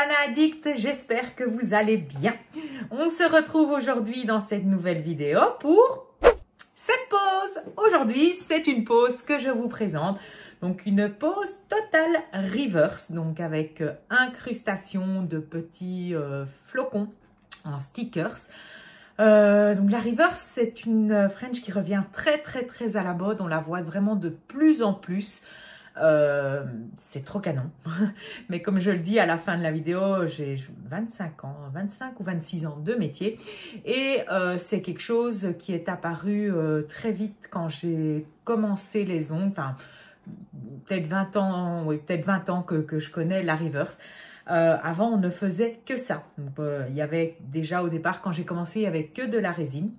Banana Addict, j'espère que vous allez bien. On se retrouve aujourd'hui dans cette nouvelle vidéo pour cette pause. Aujourd'hui, c'est une pause que je vous présente. Donc une pause totale reverse, donc avec incrustation de petits flocons en stickers. Donc la reverse, c'est une French qui revient très à la mode. On la voit vraiment de plus en plus. C'est trop canon. Mais comme je le dis à la fin de la vidéo, j'ai 25 ans, 25 ou 26 ans de métier. Et c'est quelque chose qui est apparu très vite quand j'ai commencé les ongles. Enfin, peut-être 20 ans, oui, peut-être 20 ans que je connais la reverse. Avant, on ne faisait que ça. Donc, il y avait déjà au départ, quand j'ai commencé, il n'y avait que de la résine.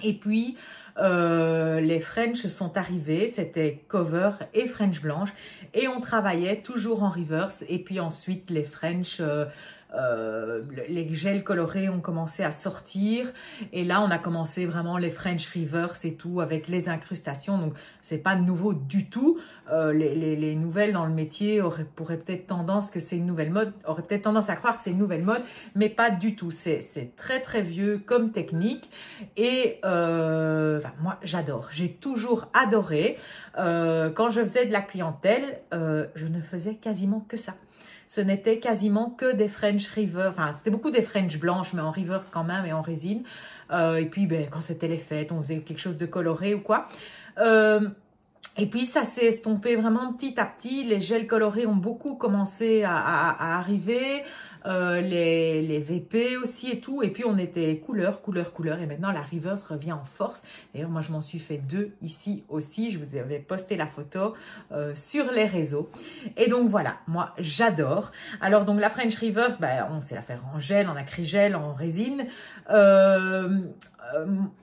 Et puis, les French sont arrivés, c'était cover et French blanche. Et on travaillait toujours en reverse. Et puis ensuite, les French, les gels colorés ont commencé à sortir. Et là, on a commencé vraiment les French reverse et tout avec les incrustations. Donc, c'est pas nouveau du tout. Les nouvelles dans le métier pourraient peut-être tendance que c'est une nouvelle mode, auraient peut-être tendance à croire que c'est une nouvelle mode, mais pas du tout. C'est très vieux comme technique et enfin, moi j'adore. J'ai toujours adoré. Quand je faisais de la clientèle, je ne faisais quasiment que ça. Ce n'était quasiment que des French reverse, enfin c'était beaucoup des French blanches, mais en reverse quand même et en résine. Et puis ben, quand c'était les fêtes, on faisait quelque chose de coloré ou quoi. Et puis ça s'est estompé vraiment petit à petit. Les gels colorés ont beaucoup commencé à arriver. Les VP aussi et tout. Et puis on était couleur. Et maintenant la reverse revient en force. D'ailleurs moi je m'en suis fait 2 ici aussi. Je vous avais posté la photo sur les réseaux. Et donc voilà, moi j'adore. Alors donc la French reverse, ben, on sait la faire en gel, en acrygel, en résine.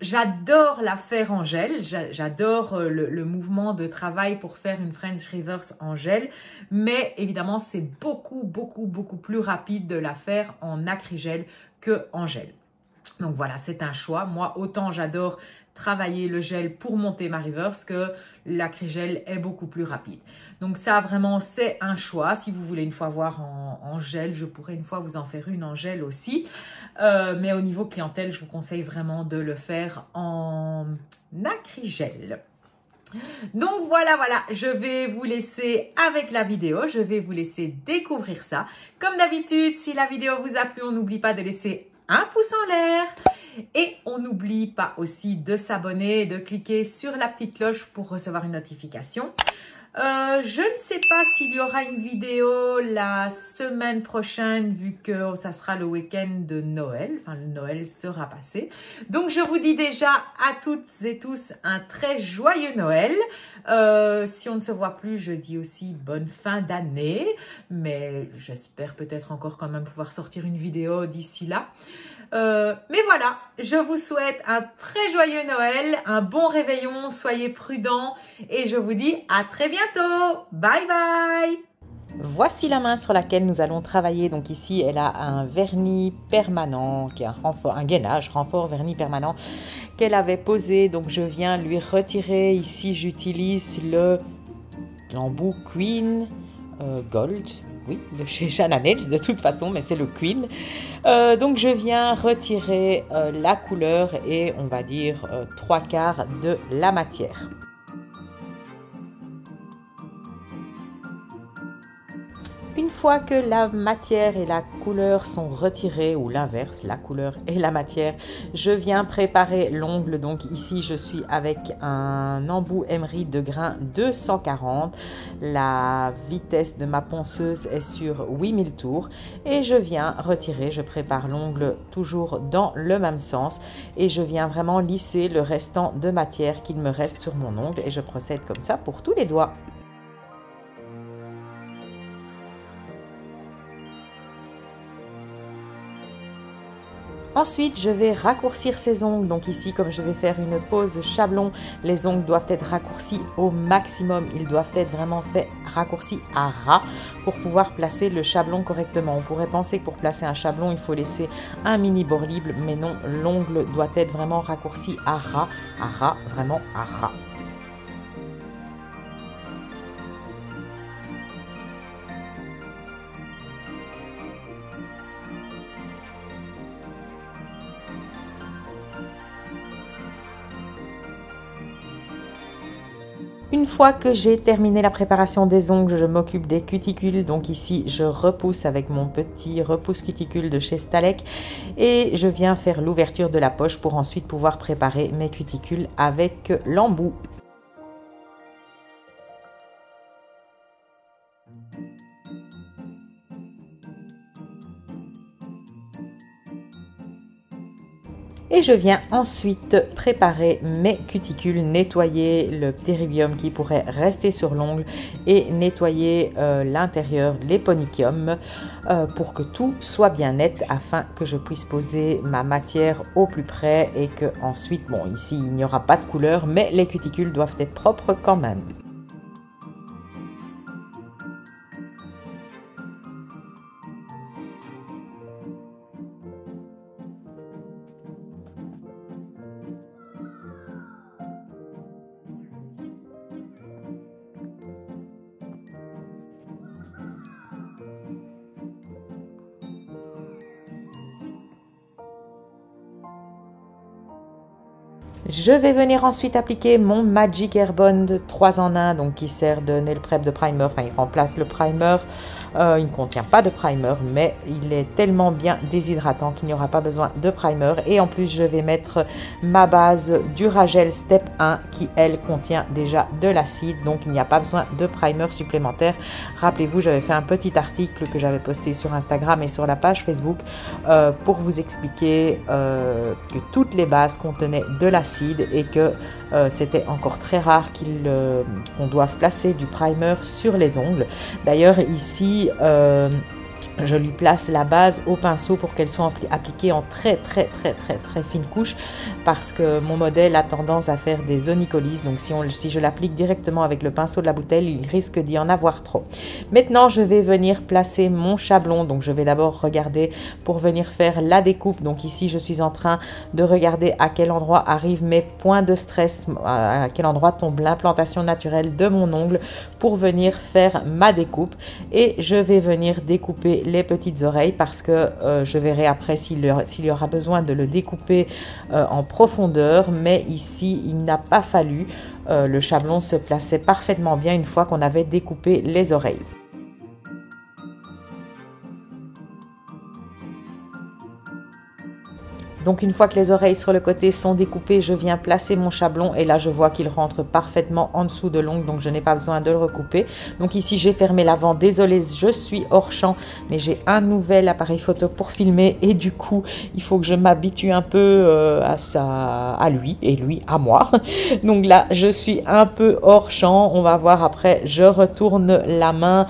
J'adore la faire en gel, j'adore le mouvement de travail pour faire une French reverse en gel, mais évidemment c'est beaucoup plus rapide de la faire en acrygel que en gel. Donc voilà, c'est un choix. Moi, autant j'adore travailler le gel pour monter ma reverse que l'acrygel est beaucoup plus rapide. Donc ça, vraiment, c'est un choix. Si vous voulez une fois voir en gel, je pourrais une fois vous en faire une en gel aussi. Mais au niveau clientèle, je vous conseille vraiment de le faire en acrygel. Donc voilà, je vais vous laisser avec la vidéo, je vais vous laisser découvrir ça. Comme d'habitude, si la vidéo vous a plu, on n'oublie pas de laisser un pouce en l'air et on n'oublie pas aussi de s'abonner et de cliquer sur la petite cloche pour recevoir une notification. Je ne sais pas s'il y aura une vidéo la semaine prochaine vu que ça sera le week-end de Noël. Enfin, le Noël sera passé. Donc, je vous dis déjà à toutes et tous un très joyeux Noël. Si on ne se voit plus, je dis aussi bonne fin d'année. Mais j'espère peut-être encore quand même pouvoir sortir une vidéo d'ici là. Mais voilà, je vous souhaite un très joyeux Noël, un bon réveillon, soyez prudents et je vous dis à très bientôt. Bye bye. Voici la main sur laquelle nous allons travailler. Donc ici, elle a un vernis permanent, qui est un gainage, renfort vernis permanent qu'elle avait posé. Donc je viens lui retirer. Ici, j'utilise l'embout Queen Gold. Oui, de chez Jana Nails de toute façon, mais c'est le Queen. Donc je viens retirer la couleur et on va dire 3/4 de la matière. Une fois que la matière et la couleur sont retirées, ou l'inverse, la couleur et la matière, je viens préparer l'ongle. Donc ici, je suis avec un embout emery de grain 240. La vitesse de ma ponceuse est sur 8000 tours. Et je viens retirer, je prépare l'ongle toujours dans le même sens. Et je viens vraiment lisser le restant de matière qu'il me reste sur mon ongle. Et je procède comme ça pour tous les doigts. Ensuite, je vais raccourcir ces ongles. Donc ici, comme je vais faire une pose chablon, les ongles doivent être raccourcis au maximum. Ils doivent être vraiment faits raccourcis à ras pour pouvoir placer le chablon correctement. On pourrait penser que pour placer un chablon, il faut laisser un mini bord libre, mais non, l'ongle doit être vraiment raccourci à ras, vraiment à ras. Une fois que j'ai terminé la préparation des ongles, je m'occupe des cuticules. Donc ici, je repousse avec mon petit repousse cuticule de chez Stalek et je viens faire l'ouverture de la poche pour ensuite pouvoir préparer mes cuticules avec l'embout. Et je viens ensuite préparer mes cuticules, nettoyer le ptérygium qui pourrait rester sur l'ongle et nettoyer l'intérieur, les ponychiums pour que tout soit bien net afin que je puisse poser ma matière au plus près et que ensuite, bon ici il n'y aura pas de couleur mais les cuticules doivent être propres quand même. Je vais venir ensuite appliquer mon Magic Airbond 3 en 1, donc qui sert de nail prep de primer, enfin il remplace le primer, il ne contient pas de primer, mais il est tellement bien déshydratant qu'il n'y aura pas besoin de primer. Et en plus je vais mettre ma base Duragel Step 1 qui elle contient déjà de l'acide, donc il n'y a pas besoin de primer supplémentaire. Rappelez-vous, j'avais fait un petit article que j'avais posté sur Instagram et sur la page Facebook pour vous expliquer que toutes les bases contenaient de l'acide et que c'était encore très rare qu'on doive placer du primer sur les ongles. D'ailleurs ici je lui place la base au pinceau pour qu'elle soit appliquée en très fine couche parce que mon modèle a tendance à faire des onycholis. Donc si je l'applique directement avec le pinceau de la bouteille, il risque d'y en avoir trop. Maintenant, je vais venir placer mon chablon. Donc je vais d'abord regarder pour venir faire la découpe. Donc ici, je suis en train de regarder à quel endroit arrivent mes points de stress, à quel endroit tombe l'implantation naturelle de mon ongle pour venir faire ma découpe. Et je vais venir découper les petites oreilles parce que je verrai après s'il y aura besoin de le découper en profondeur, mais ici il n'a pas fallu, le chablon se plaçait parfaitement bien une fois qu'on avait découpé les oreilles. Donc une fois que les oreilles sur le côté sont découpées, je viens placer mon chablon et là je vois qu'il rentre parfaitement en dessous de l'ongle, donc je n'ai pas besoin de le recouper. Donc ici j'ai fermé l'avant, désolée je suis hors champ, mais j'ai un nouvel appareil photo pour filmer et du coup il faut que je m'habitue un peu à lui et lui à moi. Donc là je suis un peu hors champ, on va voir après, je retourne la main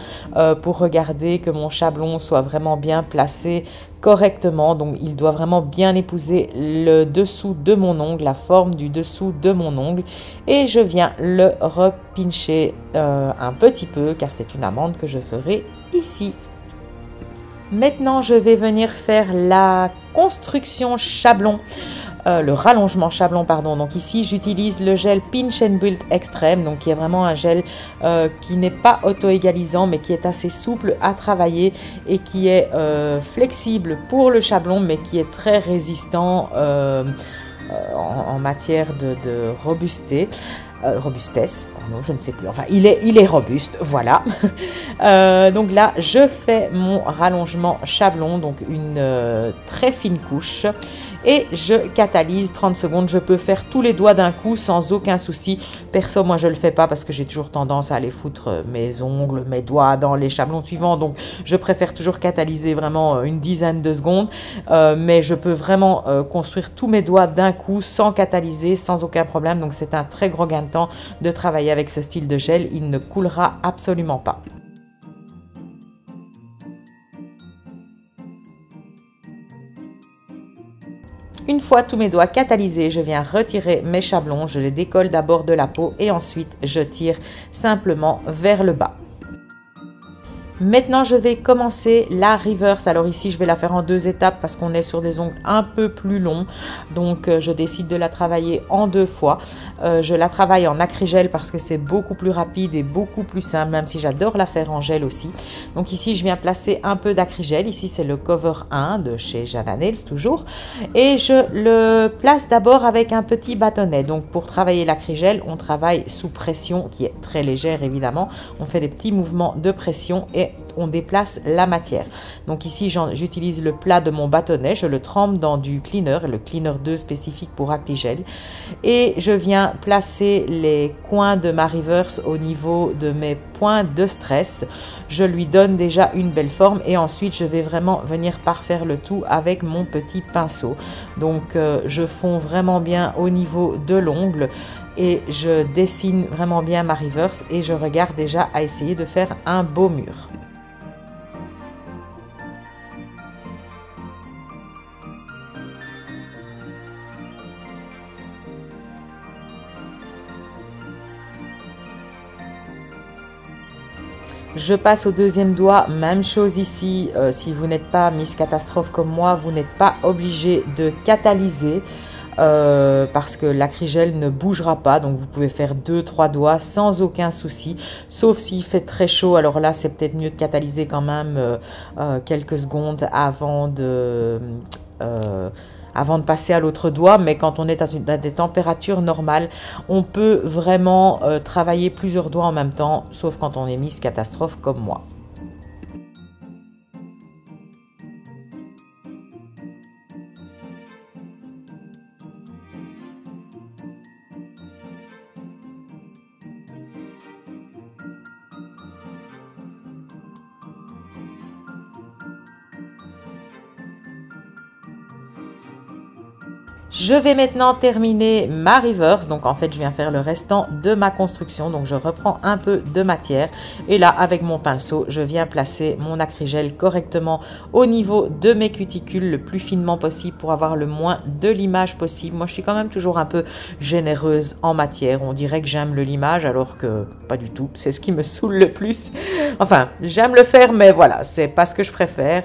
pour regarder que mon chablon soit vraiment bien placé correctement. Donc il doit vraiment bien épouser le dessous de mon ongle, la forme du dessous de mon ongle, et je viens le repincher un petit peu car c'est une amende que je ferai ici. Maintenant je vais venir faire la construction chablon. Le rallongement chablon, pardon. Donc ici, j'utilise le gel Pinch and Build Extreme, donc qui est vraiment un gel qui n'est pas auto-égalisant, mais qui est assez souple à travailler et qui est flexible pour le chablon, mais qui est très résistant en matière de robustesse, pardon, je ne sais plus, enfin il est robuste, voilà. Donc là je fais mon rallongement chablon, donc une très fine couche, et je catalyse 30 secondes. Je peux faire tous les doigts d'un coup sans aucun souci. Perso, moi je le fais pas parce que j'ai toujours tendance à aller foutre mes ongles, mes doigts dans les chablons suivants, donc je préfère toujours catalyser vraiment une dizaine de secondes, mais je peux vraiment construire tous mes doigts d'un coup sans catalyser, sans aucun problème. Donc c'est un très gros gain de temps de travailler avec ce style de gel, il ne coulera absolument pas. Une fois tous mes doigts catalysés, je viens retirer mes chablons, je les décolle d'abord de la peau et ensuite je tire simplement vers le bas. Maintenant, je vais commencer la reverse. Alors ici, je vais la faire en 2 étapes parce qu'on est sur des ongles un peu plus longs. Donc, je décide de la travailler en 2 fois. Je la travaille en acrygel parce que c'est beaucoup plus rapide et beaucoup plus simple, même si j'adore la faire en gel aussi. Donc ici, je viens placer un peu d'acrygel. Ici, c'est le Cover 1 de chez Jana Nails, toujours. Et je le place d'abord avec un petit bâtonnet. Donc, pour travailler l'acrygel, on travaille sous pression, qui est très légère, évidemment. On fait des petits mouvements de pression et on déplace la matière. Donc ici, j'utilise le plat de mon bâtonnet, je le trempe dans du cleaner, le cleaner 2 spécifique pour acrygel, et je viens placer les coins de ma reverse au niveau de mes points de stress. Je lui donne déjà une belle forme et ensuite je vais vraiment venir parfaire le tout avec mon petit pinceau. Donc je fonds vraiment bien au niveau de l'ongle et je dessine vraiment bien ma reverse et je regarde déjà à essayer de faire un beau mur. Je passe au deuxième doigt, même chose ici, si vous n'êtes pas Miss Catastrophe comme moi, vous n'êtes pas obligé de catalyser parce que l'acrygel ne bougera pas, donc vous pouvez faire 2-3 doigts sans aucun souci, sauf s'il fait très chaud, alors là c'est peut-être mieux de catalyser quand même quelques secondes avant de passer à l'autre doigt, mais quand on est à des températures normales, on peut vraiment travailler plusieurs doigts en même temps, sauf quand on est Miss Catastrophe comme moi. Je vais maintenant terminer ma reverse, donc en fait je viens faire le restant de ma construction, donc je reprends un peu de matière et là avec mon pinceau je viens placer mon acrygel correctement au niveau de mes cuticules le plus finement possible pour avoir le moins de limage possible. Moi je suis quand même toujours un peu généreuse en matière, on dirait que j'aime le limage alors que pas du tout, c'est ce qui me saoule le plus. Enfin j'aime le faire mais voilà, c'est pas ce que je préfère.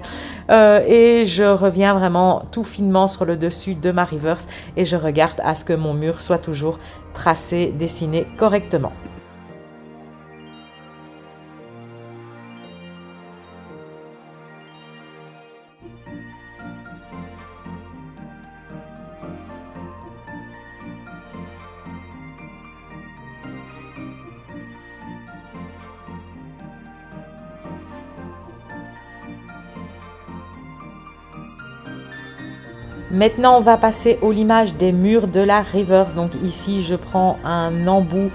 Et je reviens vraiment tout finement sur le dessus de ma reverse et je regarde à ce que mon mur soit toujours tracé, dessiné correctement. Maintenant, on va passer au limage des murs de la reverse. Donc ici, je prends un embout.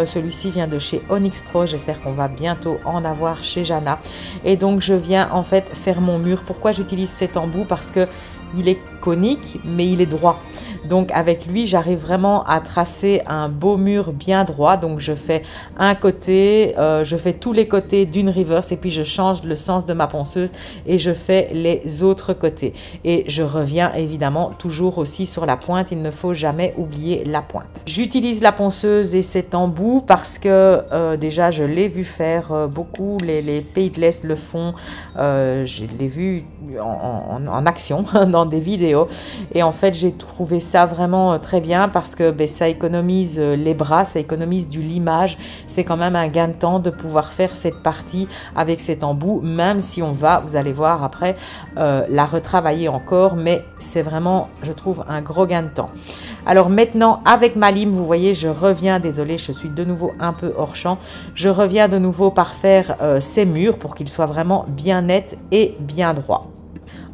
Celui-ci vient de chez Onyx Pro. J'espère qu'on va bientôt en avoir chez Jana. Et donc, je viens en fait faire mon mur. Pourquoi j'utilise cet embout? Parce que il est conique, mais il est droit. Donc avec lui, j'arrive vraiment à tracer un beau mur bien droit. Donc je fais un côté, je fais tous les côtés d'une reverse et puis je change le sens de ma ponceuse et je fais les autres côtés. Et je reviens évidemment toujours aussi sur la pointe. Il ne faut jamais oublier la pointe. J'utilise la ponceuse et cet embout parce que déjà je l'ai vu faire beaucoup. Les Paintless le font. Je l'ai vu en action dans des vidéos et en fait j'ai trouvé ça vraiment très bien parce que ça économise les bras, ça économise du limage, c'est quand même un gain de temps de pouvoir faire cette partie avec cet embout, même si on va, vous allez voir après, la retravailler encore, mais c'est vraiment, je trouve, un gros gain de temps. Alors maintenant avec ma lime, vous voyez, je reviens, désolée, je suis de nouveau un peu hors champ, je reviens de nouveau par faire ces murs pour qu'ils soient vraiment bien nets et bien droits.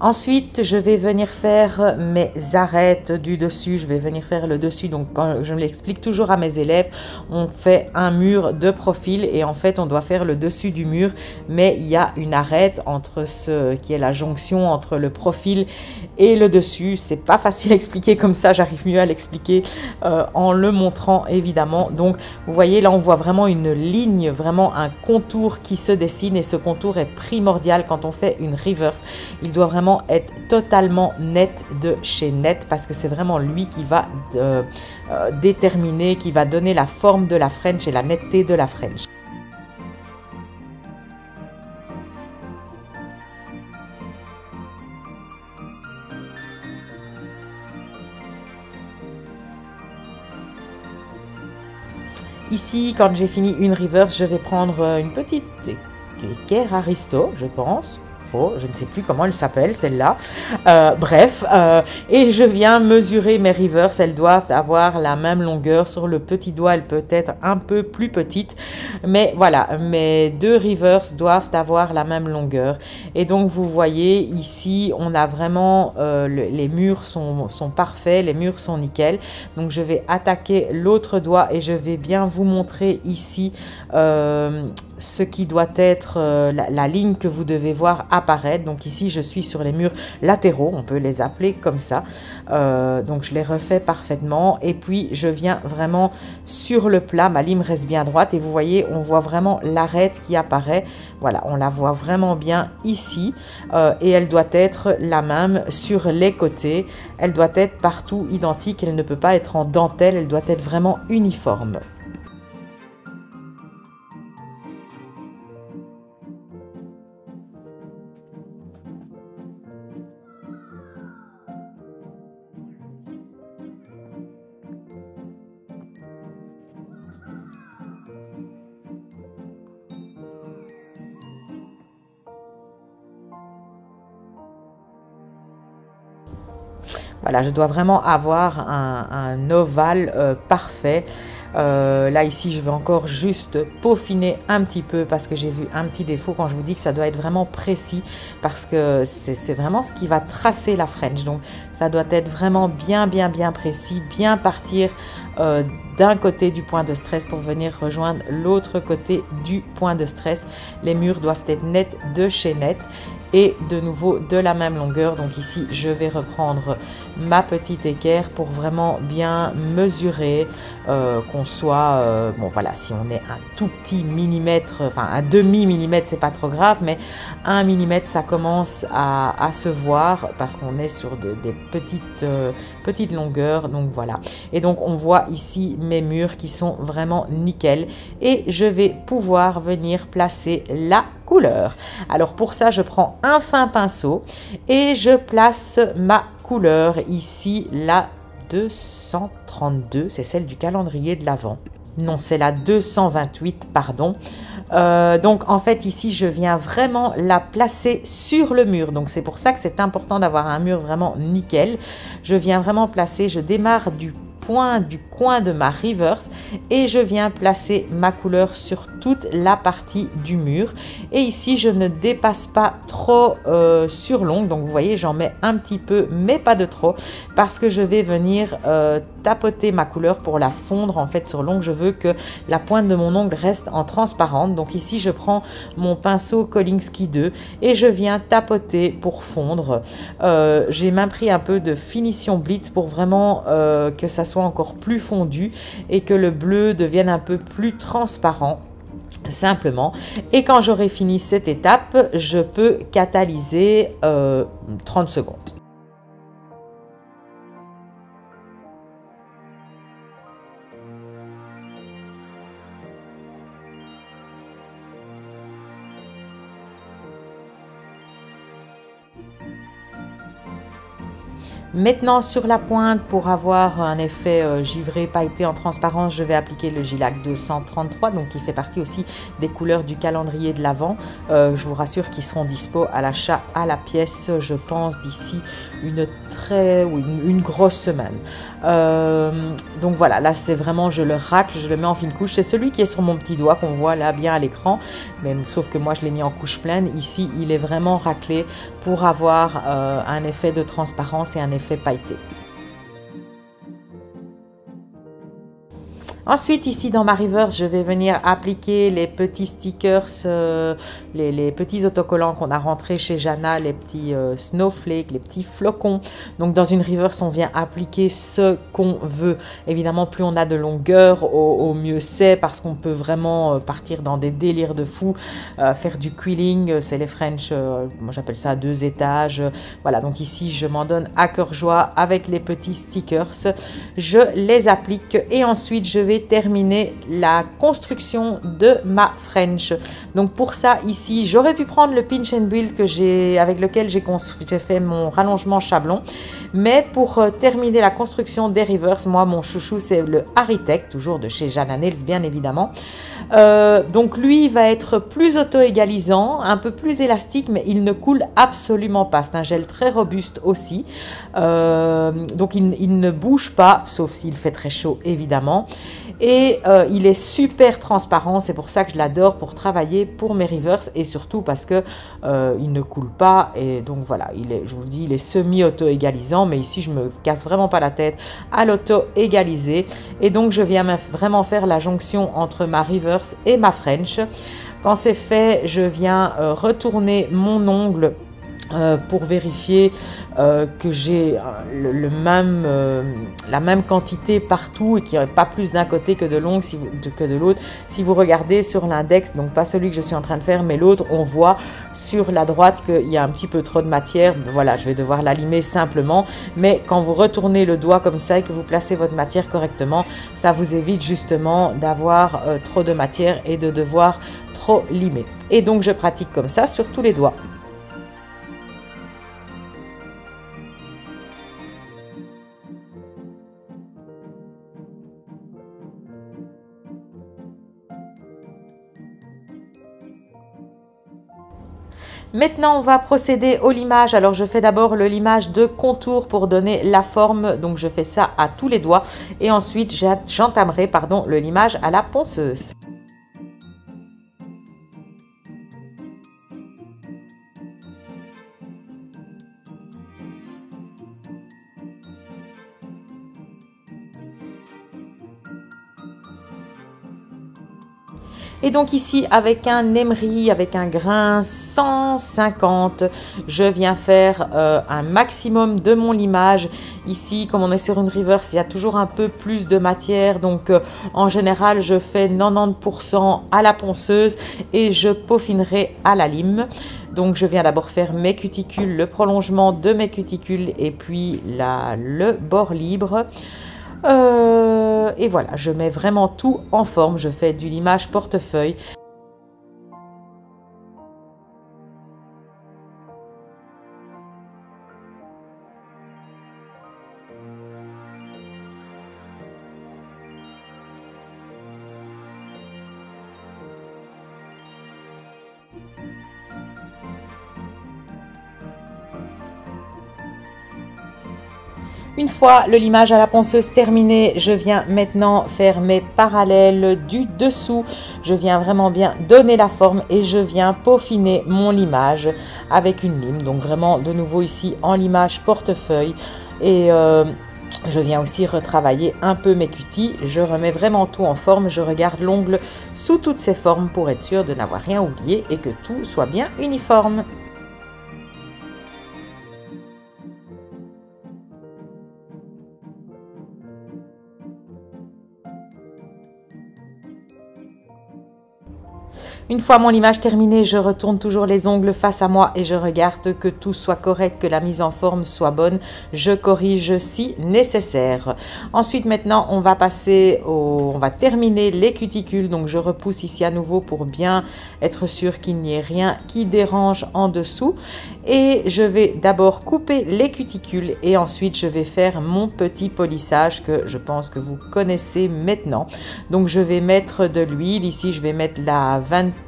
Ensuite, je vais venir faire mes arêtes du dessus. Je vais venir faire le dessus. Donc, quand je l'explique toujours à mes élèves, on fait un mur de profil et en fait, on doit faire le dessus du mur. Mais il y a une arête entre ce qui est la jonction entre le profil et le dessus. C'est pas facile à expliquer comme ça. J'arrive mieux à l'expliquer en le montrant évidemment. Donc, vous voyez, là, on voit vraiment une ligne, vraiment un contour qui se dessine et ce contour est primordial quand on fait une reverse. Il doit vraiment être totalement net de chez Net parce que c'est vraiment lui qui va déterminer, qui va donner la forme de la French et la netteté de la French. Ici, quand j'ai fini une reverse, je vais prendre une petite équerre Aristo, je pense. Oh, je ne sais plus comment elle s'appelle celle-là. Bref, et je viens mesurer mes reverses. Elles doivent avoir la même longueur. Sur le petit doigt, elle peut être un peu plus petite. Mais voilà, mes deux reverses doivent avoir la même longueur. Et donc, vous voyez, ici, on a vraiment... les murs sont parfaits, les murs sont nickel. Donc, je vais attaquer l'autre doigt et je vais bien vous montrer ici... ce qui doit être la ligne que vous devez voir apparaître. Donc ici, je suis sur les murs latéraux, on peut les appeler comme ça. Donc je les refais parfaitement. Et puis, je viens vraiment sur le plat. Ma ligne reste bien droite. Et vous voyez, on voit vraiment l'arête qui apparaît. Voilà, on la voit vraiment bien ici. Et elle doit être la même sur les côtés. Elle doit être partout identique. Elle ne peut pas être en dentelle. Elle doit être vraiment uniforme. Voilà, je dois vraiment avoir un ovale parfait. Là, ici, je vais encore juste peaufiner un petit peu parce que j'ai vu un petit défaut quand je vous dis que ça doit être vraiment précis parce que c'est vraiment ce qui va tracer la French. Donc, ça doit être vraiment bien précis, bien partir d'un côté du point de stress pour venir rejoindre l'autre côté du point de stress. Les murs doivent être nets de chez net. Et de nouveau de la même longueur. Donc ici, je vais reprendre ma petite équerre pour vraiment bien mesurer qu'on soit, bon voilà, si on est un tout petit millimètre, enfin un demi-millimètre, c'est pas trop grave, mais 1 millimètre, ça commence à se voir parce qu'on est sur des petites longueurs. Donc voilà. Et donc, on voit ici mes murs qui sont vraiment nickel. Et je vais pouvoir venir placer la couleur. Alors pour ça, je prends un fin pinceau et je place ma couleur ici, la 232, c'est celle du calendrier de l'Avent. Non, c'est la 228, pardon. Donc en fait ici, je viens vraiment la placer sur le mur. Donc c'est pour ça que c'est important d'avoir un mur vraiment nickel. Je viens vraiment placer, je démarre du coin de ma reverse et je viens placer ma couleur sur toute la partie du mur. Et ici, je ne dépasse pas trop sur l'ongle. Donc, vous voyez, j'en mets un petit peu, mais pas de trop, parce que je vais venir tapoter ma couleur pour la fondre en fait sur l'ongle. Je veux que la pointe de mon ongle reste en transparente. Donc ici, je prends mon pinceau Kolinsky 2 et je viens tapoter pour fondre. J'ai même pris un peu de finition blitz pour vraiment que ça soit encore plus fondu et que le bleu devienne un peu plus transparent. Simplement. Et quand j'aurai fini cette étape, je peux catalyser 30 secondes. Maintenant, sur la pointe, pour avoir un effet givré pailleté en transparence, je vais appliquer le Gilac 233, donc qui fait partie aussi des couleurs du calendrier de l'Avent. Je vous rassure qu'ils seront dispo à l'achat à la pièce, je pense, d'ici une grosse semaine. Donc voilà, là c'est vraiment, je le racle, je le mets en fine couche. C'est celui qui est sur mon petit doigt qu'on voit là bien à l'écran, mais sauf que moi je l'ai mis en couche pleine. Ici, il est vraiment raclé pour avoir un effet de transparence et un effet pailleté. Ensuite, ici dans ma reverse, je vais venir appliquer les petits stickers, les petits autocollants qu'on a rentrés chez Jana, les petits snowflakes, les petits flocons. Donc dans une reverse, on vient appliquer ce qu'on veut. Évidemment, plus on a de longueur, au mieux c'est, parce qu'on peut vraiment partir dans des délires de fou, faire du quilling, c'est les French, moi j'appelle ça 2 étages. Voilà, donc ici, je m'en donne à cœur joie avec les petits stickers. Je les applique et ensuite, je vais vais terminer la construction de ma French. Donc pour ça, ici, j'aurais pu prendre le pinch and build avec lequel j'ai fait mon rallongement chablon. Mais pour terminer la construction des rivers, moi, mon chouchou, c'est le Haritech, toujours de chez Jana Nails, bien évidemment. Donc lui, il va être plus auto-égalisant, un peu plus élastique, mais il ne coule absolument pas. C'est un gel très robuste aussi. Donc il ne bouge pas, sauf s'il fait très chaud, évidemment. Et il est super transparent, c'est pour ça que je l'adore pour travailler pour mes rivers et surtout parce que il ne coule pas et donc voilà, je vous le dis, il est semi-auto-égalisant, mais ici je me casse vraiment pas la tête à l'auto-égaliser et donc je viens vraiment faire la jonction entre ma rivers et ma French. Quand c'est fait, je viens retourner mon ongle pour vérifier que j'ai la même quantité partout et qu'il n'y aurait pas plus d'un côté que de l'ongle que de l'autre. Si vous regardez sur l'index, donc pas celui que je suis en train de faire, mais l'autre, on voit sur la droite qu'il y a un petit peu trop de matière. Voilà, je vais devoir la limer simplement. Mais quand vous retournez le doigt comme ça et que vous placez votre matière correctement, ça vous évite justement d'avoir trop de matière et de devoir trop limer. Et donc, je pratique comme ça sur tous les doigts. Maintenant, on va procéder au limage. Alors, je fais d'abord le limage de contour pour donner la forme. Donc, je fais ça à tous les doigts. Et ensuite, j'entamerai le limage à la ponceuse. Et donc ici, avec un emery, avec un grain 150, je viens faire un maximum de mon limage. Ici, comme on est sur une reverse, il y a toujours un peu plus de matière. Donc, en général, je fais 90% à la ponceuse et je peaufinerai à la lime. Donc, je viens d'abord faire mes cuticules, le prolongement de mes cuticules et puis le bord libre. Et voilà, je mets vraiment tout en forme. Je fais du limage portefeuille. Une fois le limage à la ponceuse terminé, je viens maintenant faire mes parallèles du dessous. Je viens vraiment bien donner la forme et je viens peaufiner mon limage avec une lime. Donc vraiment de nouveau ici en limage portefeuille. Et je viens aussi retravailler un peu mes cutis. Je remets vraiment tout en forme. Je regarde l'ongle sous toutes ses formes pour être sûr de n'avoir rien oublié et que tout soit bien uniforme. Une fois mon limage terminé, je retourne toujours les ongles face à moi et je regarde que tout soit correct, que la mise en forme soit bonne. Je corrige si nécessaire. Ensuite, maintenant, on va terminer les cuticules. Donc, je repousse ici à nouveau pour bien être sûr qu'il n'y ait rien qui dérange en dessous. Et je vais d'abord couper les cuticules et ensuite, je vais faire mon petit polissage que je pense que vous connaissez maintenant. Donc, je vais mettre de l'huile. Ici, je vais mettre la 24K.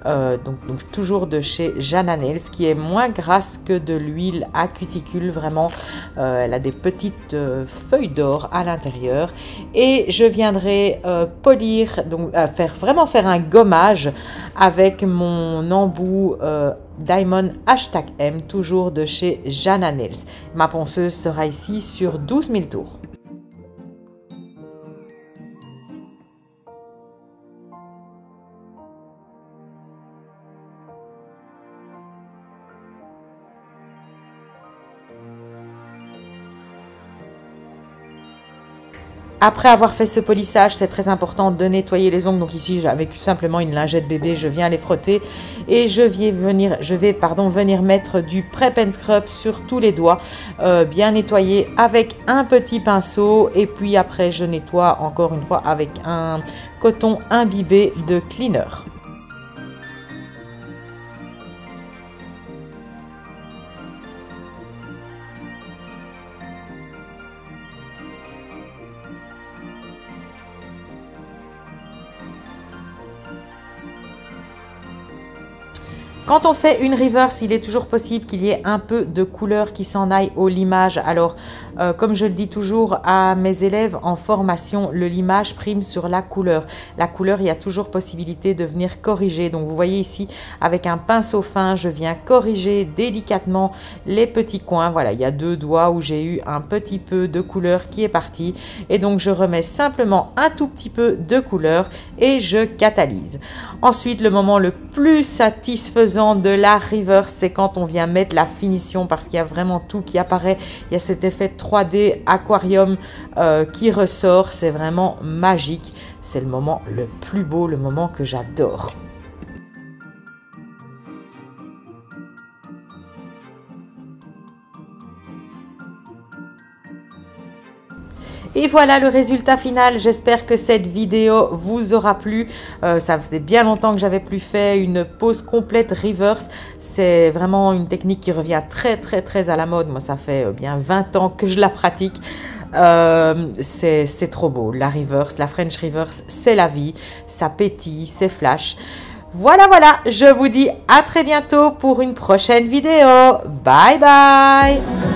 Donc toujours de chez Jana Nails, qui est moins grasse que de l'huile à cuticule. Vraiment, elle a des petites feuilles d'or à l'intérieur. Et je viendrai polir, donc faire un gommage avec mon embout Diamond #M, toujours de chez Jana Nails. Ma ponceuse sera ici sur 12 000 tours. Après avoir fait ce polissage, c'est très important de nettoyer les ongles. Donc ici, avec simplement une lingette bébé, je viens les frotter et je vais venir mettre du Prep and Scrub sur tous les doigts, bien nettoyer avec un petit pinceau. Et puis après, je nettoie encore une fois avec un coton imbibé de cleaner. Quand on fait une reverse, il est toujours possible qu'il y ait un peu de couleur qui s'en aille au limage. Alors, comme je le dis toujours à mes élèves en formation, le limage prime sur la couleur. La couleur, il y a toujours possibilité de venir corriger. Donc, vous voyez ici, avec un pinceau fin, je viens corriger délicatement les petits coins. Voilà, il y a 2 doigts où j'ai eu un petit peu de couleur qui est parti. Et donc, je remets simplement un tout petit peu de couleur et je catalyse. Ensuite, le moment le plus satisfaisant de la reverse, c'est quand on vient mettre la finition, parce qu'il y a vraiment tout qui apparaît. Il y a cet effet 3D aquarium qui ressort. C'est vraiment magique. C'est le moment le plus beau, le moment que j'adore. Et voilà le résultat final. J'espère que cette vidéo vous aura plu. Ça faisait bien longtemps que j'avais plus fait une pose complète reverse. C'est vraiment une technique qui revient très à la mode. Moi, ça fait bien 20 ans que je la pratique. C'est trop beau. La reverse, la French reverse, c'est la vie. Ça pétille, c'est flash. Voilà, je vous dis à très bientôt pour une prochaine vidéo. Bye bye.